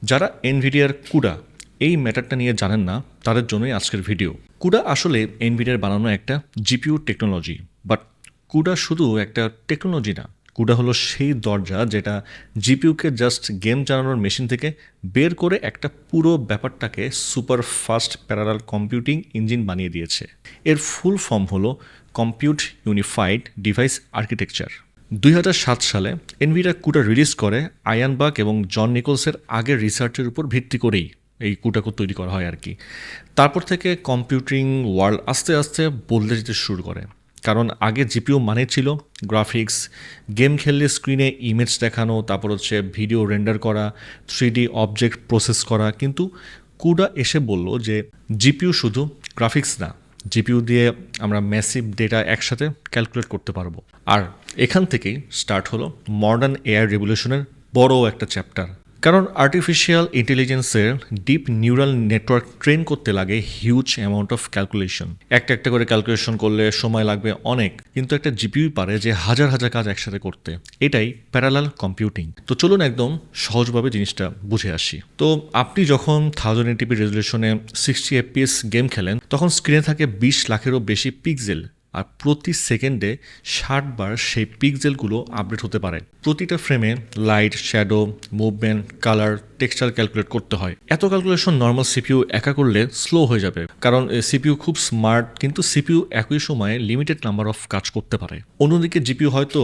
যারা এনভিডিয়ার কুডা এই ম্যাটারটা নিয়ে জানেন না তাদের জন্যই আজকের ভিডিও। কুডা আসলে এনভিডিয়ার বানানো একটা জিপিইউ টেকনোলজি, বাট কুডা শুধু একটা টেকনোলজি না, কুডা হলো সেই দরজা যেটা জিপিইউকে জাস্ট গেম চালানোর মেশিন থেকে বের করে একটা পুরো ব্যাপারটাকে super fast parallel computing engine বানিয়ে দিয়েছে। এর ফুল ফর্ম হলো কম্পিউট ইউনিফাইড ডিভাইস আর্কিটেকচার। 2007 সালে এনভিডিয়া কুডা রিলিজ করে আয়ানবাক এবং জন নিকলসের আগের রিসার্চের উপর ভিত্তি করেই এই কুডাকে তৈরি করা হয় আর কি। তারপর থেকে কম্পিউটিং ওয়ার্ল্ড আস্তে আস্তে বদলে যেতে শুরু করে, কারণ আগে জিপিইউ মানে ছিল গ্রাফিক্স, গেম খেললে স্ক্রিনে ইমেজ দেখানো, তারপর হচ্ছে ভিডিও রেন্ডার করা, 3D অবজেক্ট প্রসেস করা। কিন্তু কুডা এসে বলল যে জিপিইউ শুধু গ্রাফিক্স না, জিপিইউ দিয়ে আমরা ম্যাসিভ ডেটা একসাথে ক্যালকুলেট করতে পারবো। আর এখান থেকেই স্টার্ট হলো মডার্ন এআই রেভলিউশনের বড় একটা চ্যাপ্টার। কারণ আর্টিফিশিয়াল ইন্টেলিজেন্সের ডিপ নিউরাল নেটওয়ার্ক ট্রেন করতে লাগে হিউজ অ্যামাউন্ট অফ ক্যালকুলেশন। একটা একটা করে ক্যালকুলেশন করলে সময় লাগবে অনেক, কিন্তু একটা জিপিইউ পারে যে হাজার হাজার কাজ একসাথে করতে। এটাই প্যারালাল কম্পিউটিং। তো চলুন একদম সহজভাবে জিনিসটা বুঝে আসি। তো আপনি যখন 1080p রেজলিউশনে 60 FPS গেম খেলেন, তখন স্ক্রিনে থাকে 20 লাখেরও বেশি পিক্সেল, আর প্রতি সেকেন্ডে 60 বার সেই পিক্সেলগুলো আপডেট হতে পারে। প্রতিটা ফ্রেমে light, shadow, movement, colour, texture calculate করতে হয়। এত ক্যালকুলেশন নর্মাল সিপিইউ একা করলে স্লো হয়ে যাবে, কারণ সিপিইউ খুব স্মার্ট, কিন্তু সিপিইউ একই সময়ে লিমিটেড নাম্বার অফ কাজ করতে পারে। অন্যদিকে জিপিইউ হয়তো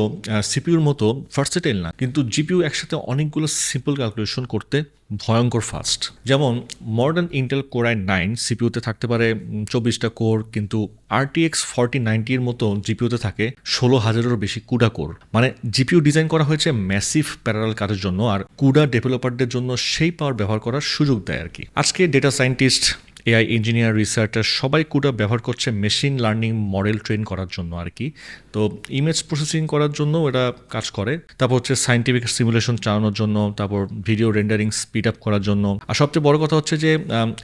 সিপিইউর মতো ভার্সেটাইল না, কিন্তু জিপিইউ একসাথে অনেকগুলো সিম্পল ক্যালকুলেশন করতে ভয়ঙ্কর ফাস্ট। যেমন মডার্ন ইন্টেল কোর i9 সিপিইউতে থাকতে পারে 24টা কোর, কিন্তু RTX 4090 এর মতো জিপিইউতে থাকে 16,000-এরও বেশি কুডা কোর। মানে জিপিইউ ডিজাইন করা হয়েছে ম্যাসিভ প্যারালাল কাজের জন্য, আর কুডা ডেভেলপারদের জন্য সেই পাওয়ার ব্যবহার করার সুযোগ দেয় আর কি। আজকে data scientist, AI engineer, researcher সবাই কুডা ব্যবহার করছে মেশিন লার্নিং মডেল ট্রেন করার জন্য আর কি। তো ইমেজ প্রসেসিং করার জন্য এটা কাজ করে, তারপর হচ্ছে সায়েন্টিফিক সিমুলেশন চালানোর জন্য, তারপর ভিডিও রেন্ডারিং স্পিড আপ করার জন্য, আর সবচেয়ে বড় কথা হচ্ছে যে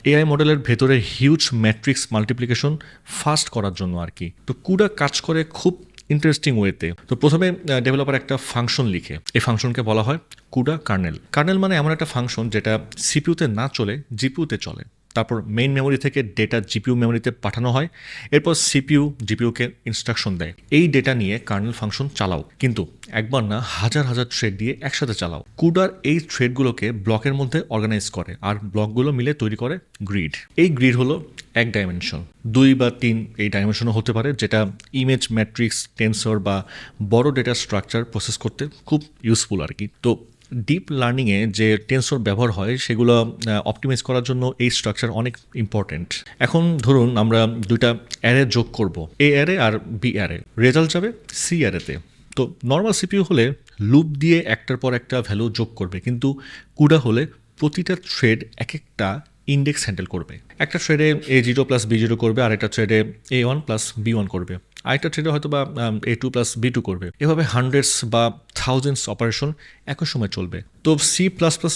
এআই মডেলের ভেতরে হিউজ ম্যাট্রিক্স মাল্টিপ্লিকেশন ফাস্ট করার জন্য আর কি। তো কুডা কাজ করে খুব ইন্টারেস্টিং ওয়েতে। তো প্রথমে ডেভেলপার একটা ফাংশন লিখে, এই ফাংশনকে বলা হয় কুডা কার্নেল। কার্নেল মানে এমন একটা ফাংশন যেটা সিপিইউতে না চলে জিপিইউতে চলে। তারপর মেইন মেমোরি থেকে ডেটা জিপিইউ মেমোরিতে পাঠানো হয়, এরপর সিপিইউ জিপিইউকে ইনস্ট্রাকশন দেয় এই ডেটা নিয়ে কার্নেল ফাংশন চালাও। কিন্তু একবার না, হাজার হাজার থ্রেড দিয়ে একসাথে চালাও। কুডার এই থ্রেডগুলোকে ব্লকের মধ্যে অর্গানাইজ করে, আর ব্লকগুলো মিলে তৈরি করে গ্রিড। এই গ্রিড হলো এক ডাইমেনশন, 2 বা 3 এই ডাইমেনশনও হতে পারে, যেটা ইমেজ, ম্যাট্রিক্স, টেন্সর বা বড় ডেটা স্ট্রাকচার প্রসেস করতে খুব ইউজফুল আর কি। তো ডিপ লার্নিংয়ে যে টেন্সর ব্যবহার হয় সেগুলো অপটিমাইজ করার জন্য এই স্ট্রাকচার অনেক ইম্পর্টেন্ট। এখন ধরুন আমরা দুইটা অ্যারে যোগ করব, এ অ্যারে আর বি অ্যারে, রেজাল্ট যাবে সি অ্যারেতে। তো নর্মাল সিপিইউ হলে লুপ দিয়ে একটার পর একটা ভ্যালু যোগ করবে, কিন্তু কুডা হলে প্রতিটা থ্রেড এক একটা ইন্ডেক্স হ্যান্ডেল করবে। একটা থ্রেডে A0 + B0 করবে, আর একটা থ্রেডে A1 + B1 করবে, আরেকটা থ্রেডে হয়তো বা A2 + B2 করবে। এভাবে হান্ড্রেডস বা থাউজেন্ডস অপারেশন একই সময় চলবে। তো C++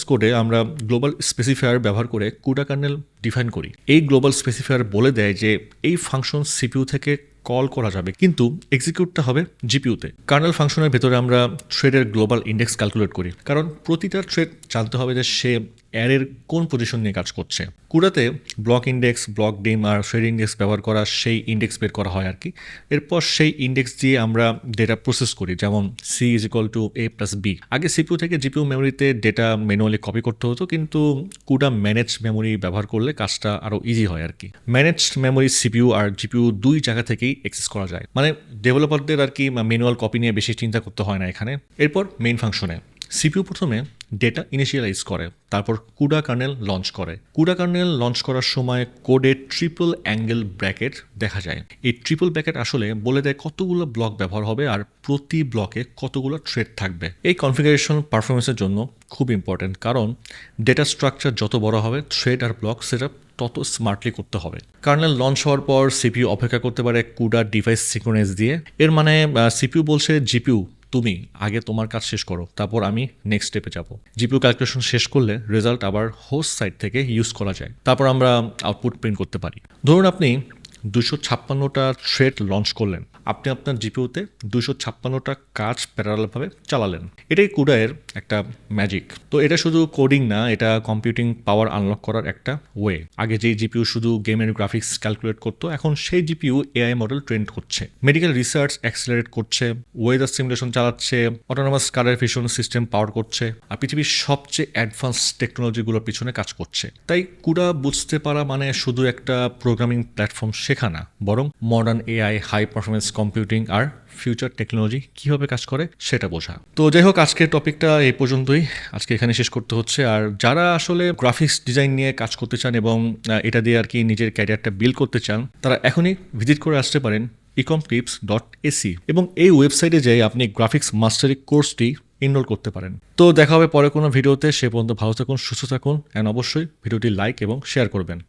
কোডে আমরা গ্লোবাল স্পেসিফায়ার ব্যবহার করে কুডা কার্নেল ডিফাইন করি। এই গ্লোবাল স্পেসিফায়ার বলে দেয় যে এই ফাংশন সিপিইউ থেকে কল করা যাবে, কিন্তু এক্সিকিউটটা হবে জিপিইউতে। কার্নেল ফাংশনের ভেতরে আমরা থ্রেডের গ্লোবাল ইন্ডেক্স ক্যালকুলেট করি, কারণ প্রতিটা থ্রেড জানতে হবে যে সে অ্যারের কোন পজিশন নিয়ে কাজ করছে। কুডাতে ব্লক ইন্ডেক্স, ব্লক ডিম আর থ্রেড ইন্ডেক্স ব্যবহার করা সেই ইন্ডেক্স বের করা হয় আর কি। এরপর সেই ইন্ডেক্স দিয়ে আমরা ডেটা প্রসেস করি, যেমন C = A + B। আগে সিপিইউ থেকে জিপিইউ মেমোরিতে ডেটা ম্যানুয়ালি কপি করতে হতো, কিন্তু কুডা ম্যানেজ মেমোরি ব্যবহার করলে কাজটা আরও ইজি হয় আর কি। ম্যানেজড মেমোরি সিপিইউ আর জিপিইউ দুই জায়গা থেকেই অ্যাক্সেস করা যায়, মানে ডেভেলপারদের আর কি ম্যানুয়াল কপি নিয়ে বেশি চিন্তা করতে হয় না এখানে। এরপর মেইন ফাংশনে সিপিইউ প্রথমে ডেটা ইনিশিয়ালাইজ করে, তারপর কুডা কার্নেল লঞ্চ করে। কুডা কার্নেল লঞ্চ করার সময় কোডে ট্রিপল অ্যাঙ্গেল ব্র্যাকেট দেখা যায়। এই ট্রিপল ব্র্যাকেট আসলে বলে দেয় কতগুলো ব্লক ব্যবহার হবে আর প্রতি ব্লকে কতগুলো থ্রেড থাকবে। এই কনফিগারেশন পারফরমেন্সের জন্য খুব ইম্পর্টেন্ট, কারণ ডেটা স্ট্রাকচার যত বড় হবে থ্রেড আর ব্লক সেটআপ তত স্মার্টলি করতে হবে। কার্নেল লঞ্চ হওয়ার পর সিপিইউ অপেক্ষা করতে পারে কুডা ডিভাইস সিঙ্ক্রোনাইজ দিয়ে। এর মানে সিপিইউ বলছে জিপিইউ তুমি আগে তোমার কাজ শেষ করো, তারপর আমি নেক্সট স্টেপে যাব। জিপিইউ ক্যালকুলেশন শেষ করলে রেজাল্ট আবার হোস্ট সাইট থেকে ইউজ করা যায়, তারপর আমরা আউটপুট প্রিন্ট করতে পারি। ধরুন আপনি 256টা থ্রেড লঞ্চ করলেন। আপনি আপনার জিপিউতে 256টা কাজ প্যারালালভাবে চালালেন। এটাই কুডা এর একটা ম্যাজিক। তো এটা শুধু কোডিং না, এটা কম্পিউটিং পাওয়ার আনলক করার একটা ওয়ে। আগে যেই জিপিইউ শুধু গেমের গ্রাফিক্স ক্যালকুলেট করতো, এখন সেই জিপিইউ এআই মডেল ট্রেন করছে, মেডিকেল রিসার্চ অ্যাক্সেলারেট করছে, ওয়েদার সিমুলেশন চালাচ্ছে, অটোনোমাস কালার ভিশন সিস্টেম পাওয়ার করছে, আর পৃথিবীর সবচেয়ে অ্যাডভান্স টেকনোলজিগুলোর পিছনে কাজ করছে। তাই কুডা বুঝতে পারা মানে শুধু একটা প্রোগ্রামিং প্ল্যাটফর্ম শেখা না, বরং modern AI, high performance computing আর ফিউচার টেকনোলজি কীভাবে কাজ করে সেটা বোঝা। তো যাই হোক, আজকের টপিকটা এই পর্যন্তই, আজকে এখানে শেষ করতে হচ্ছে। আর যারা আসলে গ্রাফিক্স ডিজাইন নিয়ে কাজ করতে চান এবং এটা দিয়ে আর কি নিজের ক্যারিয়ারটা বিল্ড করতে চান, তারা এখনই ভিজিট করে আসতে পারেন ecomtips.ac, এবং এই ওয়েবসাইটে যেয়ে আপনি গ্রাফিক্স মাস্টারি কোর্সটি এনরোল করতে পারেন। তো দেখা হবে পরে কোনো ভিডিওতে। সে পর্যন্ত ভালো থাকুন, সুস্থ থাকুন, অ্যান্ড অবশ্যই ভিডিওটি লাইক এবং শেয়ার করবেন।